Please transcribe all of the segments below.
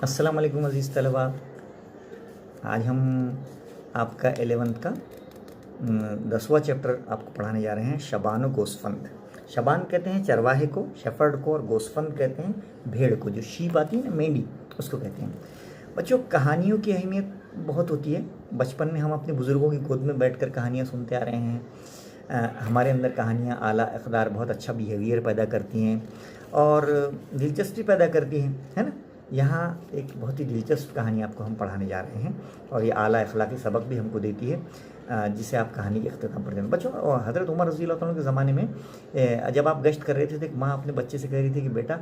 अस्सलाम वालेकुम अज़ीज़ तलबा। आज हम आपका 11th का 10वां चैप्टर आपको पढ़ाने जा रहे हैं। शबान और गोस्फंद। शबान कहते हैं चरवाहे को, शेफर्ड को, और गोस्फंद कहते हैं भेड़ को, जो शीप आती है ना, मेंढी, उसको कहते हैं। बच्चों, कहानियों की अहमियत बहुत होती है। बचपन में हम अपने बुज़ुर्गों की गोद में बैठकर कहानियाँ सुनते आ रहे हैं। हमारे अंदर कहानियाँ आला इक़दार बहुत अच्छा बिहेवियर पैदा करती हैं और दिलचस्पी पैदा करती हैं, है ना। यहाँ एक बहुत ही दिलचस्प कहानी आपको हम पढ़ाने जा रहे हैं और ये आला अखलाकी सबक भी हमको देती है, जिसे आप कहानी के अख्ताम पर दें। बच्चों, हज़रत उमर रज़ी अल्लाह तआला के ज़माने में जब आप गश्त कर रहे थे तो एक माँ अपने बच्चे से कह रही थी कि बेटा,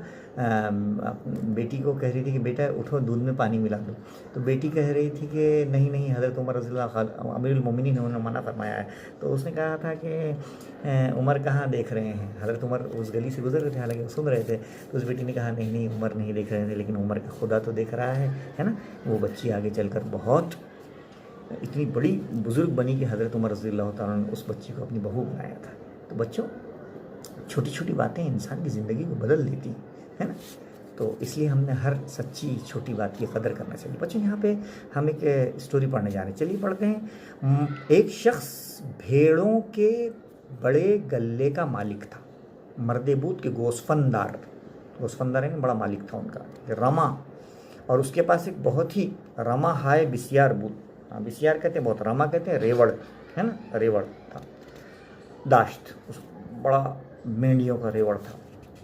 बेटी को कह रही थी कि बेटा उठो, दूध में पानी मिला दो। तो बेटी कह रही थी कि नहीं नहीं, हज़रत उमर रज़ी अल्लाह अमीरुल मोमिनीन ने उन्होंने मना फरमाया है। तो उसने कहा था कि उमर कहाँ देख रहे हैं। हज़रत उमर उस गली से गुजर रहे थे, हालांकि वो सुन रहे थे। तो उस बेटी ने कहा नहीं नहीं, उमर नहीं देख रहे थे, लेकिन उमर का खुदा तो देख रहा है ना। वो बच्ची आगे चलकर बहुत इतनी बड़ी बुज़ुर्ग बनी कि हज़रत उमर रज़ी अल्लाह तआला ने उस बच्ची को अपनी बहू बनाया था। तो बच्चों, छोटी छोटी बातें इंसान की ज़िंदगी को बदल देती है ना। तो इसलिए हमने हर सच्ची छोटी बात की कदर करना चाहिए। बच्चों, यहाँ पे हम एक स्टोरी पढ़ने जा रहे हैं। चलिए पढ़ते हैं। एक शख्स भेड़ों के बड़े गल्ले का मालिक था। मर्देबूत के गोस्फंदार है ना, बड़ा मालिक था उनका, रमा। और उसके पास एक बहुत ही रमा हाय बिसियार बूत, बिसियार कहते हैं बहुत, रमा कहते हैं रेवड़, है ना, रेवड़ था। दाश्त, उस बड़ा मेंढियों का रेवड़ था।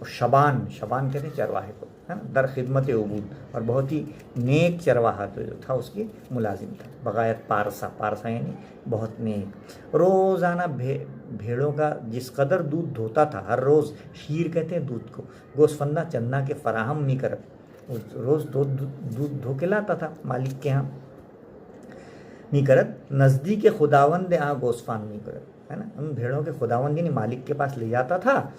और शबान कहते हैं चरवाहे को, है ना, दर खिदमत उबूद, और बहुत ही नेक चरवाहा तो जो था उसकी मुलाजिम था। बगायत पारसा यानी बहुत नेक। रोज़ाना भेड़ों का जिस कदर दूध धोता था, हर रोज़, शीर कहते हैं दूध को, गोस्फंदा चन्ना के फराहम नहीं कर, रोज़ दूध धो के लाता था मालिक के यहाँ नहीं करत। नज़दीक खुदावंद यहाँ गोस्फान नहीं करत, है ना। उन भेड़ों के खुदावंद यानी मालिक के पास ले जाता था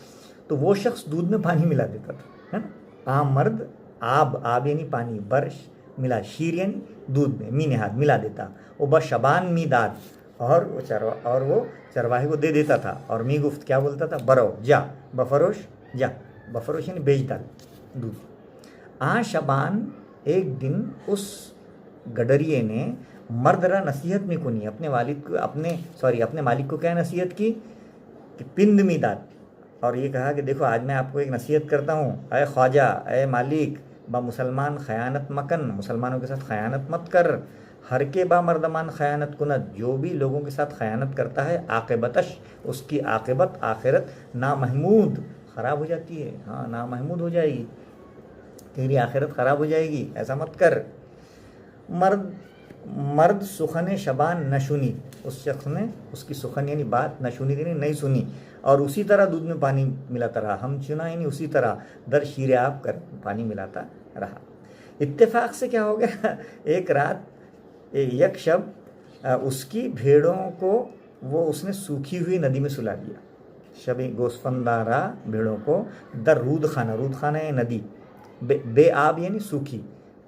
तो वो शख्स दूध में पानी मिला देता था, है ना। मर्द आब यानी पानी, बर्श मिला, शीर यानी दूध में, मी नेहाद मिला देता। वो बशबान मी दाद, और वो चरवाहे को दे देता था। और मी गुफ्त क्या बोलता था, बरो जा बफरोश, जा बफरोश यानी बेच डाल दूध। शबान एक दिन उस गडरिए ने मर्दरा नसीहत में को नहीं, अपने मालिक को क्या नसीहत की कि पिंद मी दाद, और ये कहा कि देखो आज मैं आपको एक नसीहत करता हूँ, अय ख्वाजा, अय मालिक, बा मुसलमान खयानत मकन, मुसलमानों के साथ खयानत मत कर। हर के बा मर्दमान खयानत कुनत, जो भी लोगों के साथ खयानत करता है, आक़िबतश, उसकी आक़िबत आखिरत नामहमूद, ख़राब हो जाती है। हाँ, नामहमूद हो जाएगी, तेरी आखिरत ख़राब हो जाएगी, ऐसा मत कर। मर्द सुखन शबान न सुनी, उस शख्स ने उसकी सुखन यानी बात, न सुनी यानी नहीं सुनी, और उसी तरह दूध में पानी मिलाता रहा। हम चुना यानी उसी तरह दर शीरे आप कर पानी मिलाता रहा। इत्तेफाक से क्या हो गया, एक रात एक शब उसकी भेड़ों को वो उसने सूखी हुई नदी में सुला दिया। शब गोस्फंदारा भेड़ों को दर रूद खाना है नदी, बे आब यानी सूखी,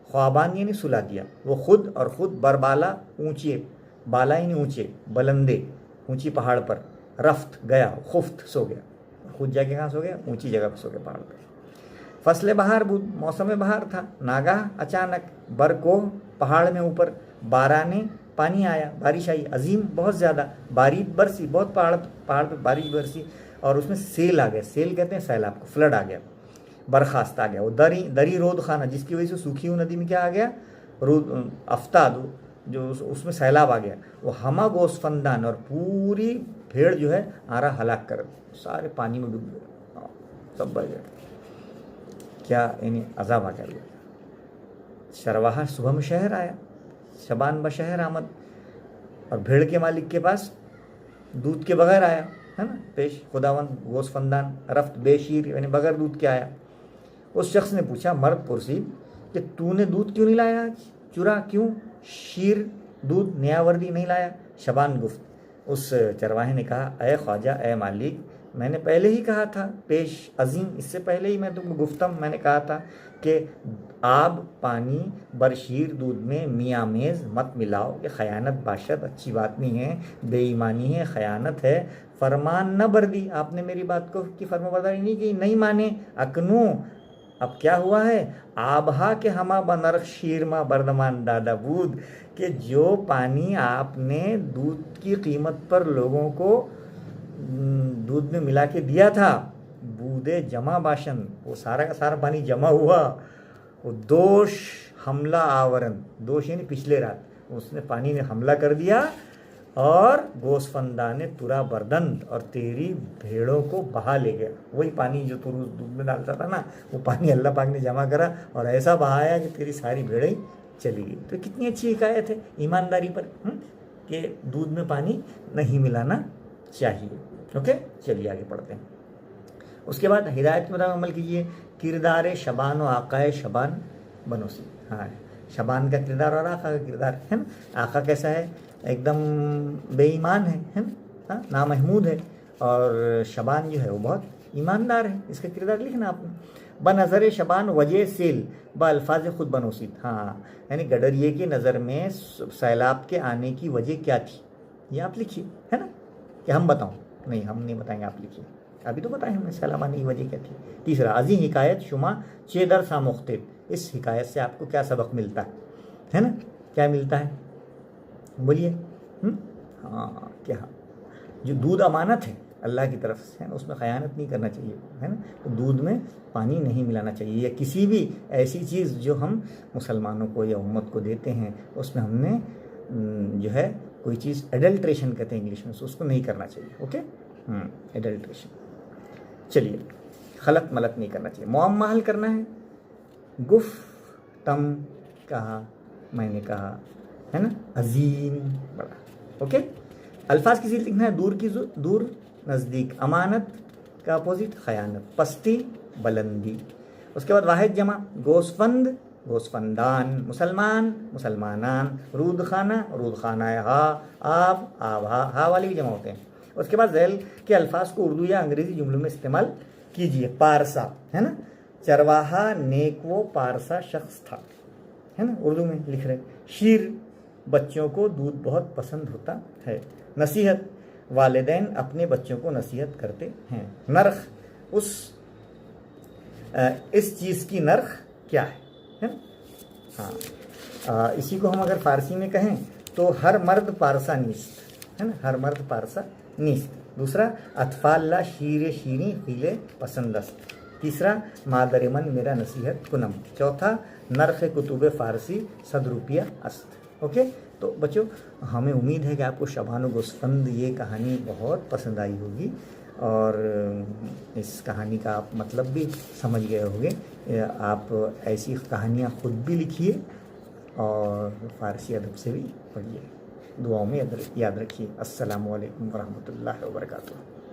ख्वाबान यानी सुला दिया। वो खुद बरबाला, ऊंचे, बाला यानी ऊंचे, बलंदे, ऊंची पहाड़ पर, रफ्त गया, खुफ्त सो गया। खुद जाके कहाँ सो गया, ऊंची जगह पर सो गया, पहाड़ पर। फसले बहार बुद, मौसम बहार था। नागाह अचानक, बरकोह पहाड़ में ऊपर, बाराने पानी आया, बारिश आई, अजीम बहुत ज़्यादा, बारिश बरसी, बहुत पहाड़ पर बारिश बरसी, और उसमें सेल आ गया। सेल कहते हैं सैलाब को, फ्लड आ गया, बरखास्त आ गया। वो दरी रोद खाना, जिसकी वजह से सूखी हुई नदी में क्या आ गया, अफ्ताद, जो उसमें सैलाब आ गया। वो हमा गोस्फंदान, और पूरी भेड़ जो है आरा हलाक कर, सारे पानी में डूब गए, सब बह गए। क्या यानी अजाब आ गया। चरवाहा सुबह में शहर आया, शबान बशहर आमद, और भेड़ के मालिक के पास दूध के बगैर आया, है ना, पेश खुदावंद गोस्फंदान रफ्त बेशीर यानी बगैर दूध के आया। उस शख्स ने पूछा, मर्द पुरसी, कि तूने दूध क्यों नहीं लाया आज, चुरा क्यों, शीर दूध नयावर्दी नहीं लाया। शबान गुफ्त, उस चरवाहे ने कहा, अय ख्वाजा, अय मालिक, मैंने पहले ही कहा था, पेश अजीम, इससे पहले ही मैं तुमको गुफ्तम मैंने कहा था कि आब पानी बरशीर दूध में मियामेज़ मत मिलाओ, कि ख़यानत बाशत अच्छी बात नहीं है, बेईमानी है, ख़यानत है। फरमान न बर्दी, आपने मेरी बात को की फरमाबरदारी नहीं की, नहीं माने। अकनू अब क्या हुआ है, आबहा के हमा बनर शीरमा बर्दमान दादा बूद, कि जो पानी आपने दूध की कीमत पर लोगों को दूध में मिला के दिया था, बूदे जमा बाशन, वो सारा का सारा पानी जमा हुआ। वो दोष हमला आवरण, दोष यानी पिछले रात उसने पानी ने हमला कर दिया और गोसफंदा ने तुरा बर्दंत, और तेरी भेड़ों को बहा ले गया। वही पानी जो तू दूध में डालता था ना, वो पानी अल्लाह पाक ने जमा करा और ऐसा बहाया कि तेरी सारी भेड़ें चली गई। तो कितनी अच्छी हिकायत है ईमानदारी पर, कि दूध में पानी नहीं मिलाना चाहिए। ओके, चलिए आगे पढ़ते हैं। उसके बाद हिदायत में अमल कीजिए। किरदार शबान और आकाए शबान बनोसी। हाँ, शबान का किरदार और आका का किरदार है ना। आका कैसा है, एकदम बेईमान है ना, हाँ, नामहमूद है, और शबान जो है वो बहुत ईमानदार है। इसका किरदार लिखना आपने। बनज़र शबान वजह सेल ब अल्फाज खुद बनोसीद। हाँ, यानी गडरिए की नज़र में सैलाब के आने की वजह क्या थी, ये आप लिखिए, है ना। कि हम बताऊं? नहीं, हम नहीं बताएंगे, आप लिखिए। अभी तो बताएं हमने सैलाब आने की वजह क्या थी। तीसरा, अजी हिकायत शुमा चेदर सा मुख्तिब। इस हिकायत से आपको क्या सबक मिलता है ना, क्या मिलता है, बोलिए। हाँ, क्या, जो दूध अमानत है अल्लाह की तरफ से, है ना, उसमें ख़यानत नहीं करना चाहिए, है ना। तो दूध में पानी नहीं मिलाना चाहिए, या किसी भी ऐसी चीज़ जो हम मुसलमानों को या उम्मत को देते हैं उसमें हमने जो है कोई चीज़, एडल्ट्रेशन कहते हैं इंग्लिश में, उसको नहीं करना चाहिए। Okay, adulteration. चलिए, खलत मलत नहीं करना चाहिए। मुअम्मा हल करना है। गुफ तम कहा, मैंने कहा, है ना, अजीम बड़ा। ओके, अल्फाज की लिखना है। दूर की दूर, नज़दीक, अमानत का अपोजिट खयानत, पस्ती बुलंदी। उसके बाद वाहिद जमा, गोसफंद गोसफंदान, मुसलमान मुसलमानान, रूद खाना रूद खाना, हा आब आब, हा वाली भी जमा होते हैं। उसके बाद झैल के अल्फाज को उर्दू या अंग्रेज़ी जुमलों में इस्तेमाल कीजिए। पारसा, है ना, चरवाहा नेक वो पारसा शख्स था, है ना, उर्दू में लिख रहे। शीर, बच्चों को दूध बहुत पसंद होता है। नसीहत, वालिदैन अपने बच्चों को नसीहत करते हैं। नर्ख, इस चीज़ की नर्ख क्या है ना। हाँ, इसी को हम अगर फारसी में कहें तो हर मर्द पारसा नीस्त, है ना, हर मर्द पारसा नीस्त। दूसरा, अतफाल्ला शीर शीरी खिले पसंदस्त। तीसरा, मादर मन मेरा नसीहत कुनम। चौथा, नर्ख कुतुब फ़ारसी 100 रुपया अस्त। ओके, तो बच्चों, हमें उम्मीद है कि आपको शबान गोसफंद ये कहानी बहुत पसंद आई होगी, और इस कहानी का आप मतलब भी समझ गए होंगे। आप ऐसी कहानियाँ खुद भी लिखिए और फ़ारसी अदब से भी पढ़िए। दुआओं में याद रखिए। अस्सलामु अलैकुम वरहमतुल्लाहि वबरकातुहू।